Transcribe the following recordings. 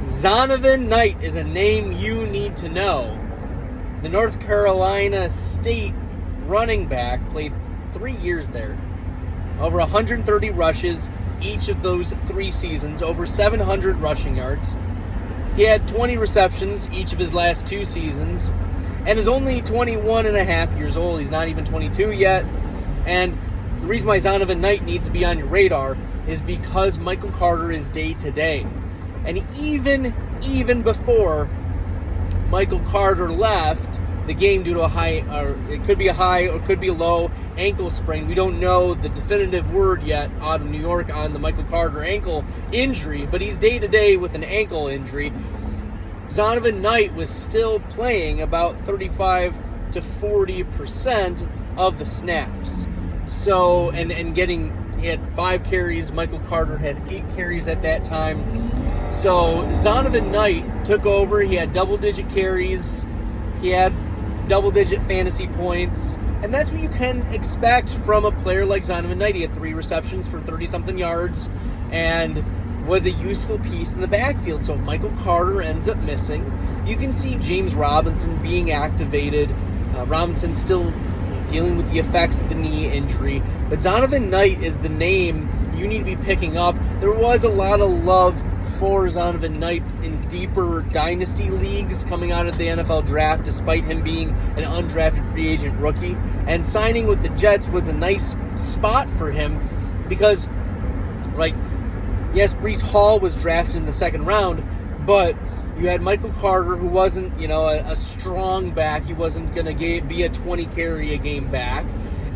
Zonovan Knight is a name you need to know. The North Carolina State running back played 3 years there. Over 130 rushes each of those 3 seasons, over 700 rushing yards. He had 20 receptions each of his last 2 seasons, and is only 21 and a half years old. He's not even 22 yet. And the reason why Zonovan Knight needs to be on your radar is because Michael Carter is day-to-day. And even before Michael Carter left the game due to a high, or it could be a high or it could be a low ankle sprain. We don't know the definitive word yet out of New York on the Michael Carter ankle injury, but he's day-to-day with an ankle injury. Zonovan Knight was still playing about 35 to 40% of the snaps. So, and he had 5 carries. Michael Carter had 8 carries at that time. So Zonovan Knight took over. He had double-digit carries. He had double-digit fantasy points. And that's what you can expect from a player like Zonovan Knight. He had 3 receptions for 30-something yards and was a useful piece in the backfield. So if Michael Carter ends up missing, you can see James Robinson being activated. Robinson still dealing with the effects of the knee injury. But Zonovan Knight is the name you need to be picking up. There was a lot of love for Zonovan Knight in deeper dynasty leagues coming out of the NFL draft, despite him being an undrafted free agent rookie. And signing with the Jets was a nice spot for him because, yes, Breece Hall was drafted in the 2nd round, but you had Michael Carter, who wasn't, a strong back. He wasn't going to be a 20-carry-a-game back.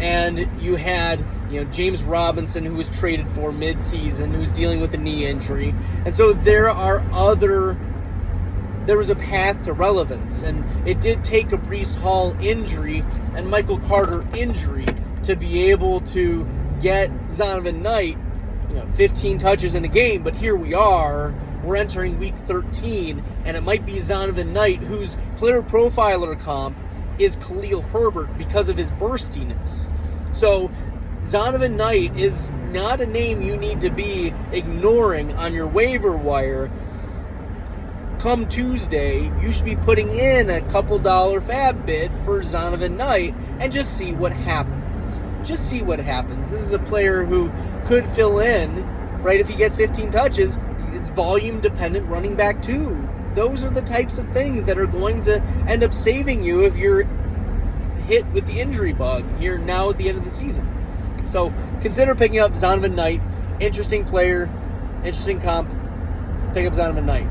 And you had, James Robinson, who was traded for mid-season, who's dealing with a knee injury. And so there was a path to relevance. And it did take a Breece Hall injury and Michael Carter injury to be able to get Zonovan Knight, 15 touches in a game. But here we are. We're entering week 13, and it might be Zonovan Knight, whose player profiler comp is Khalil Herbert because of his burstiness. So Zonovan Knight is not a name you need to be ignoring on your waiver wire. Come Tuesday, you should be putting in a couple dollar fab bid for Zonovan Knight and just see what happens. Just see what happens. This is a player who could fill in, right, if he gets 15 touches. It's volume-dependent running back, too. Those are the types of things that are going to end up saving you if you're hit with the injury bug here now at the end of the season. So consider picking up Zonovan Knight. Interesting player, interesting comp. Pick up Zonovan Knight.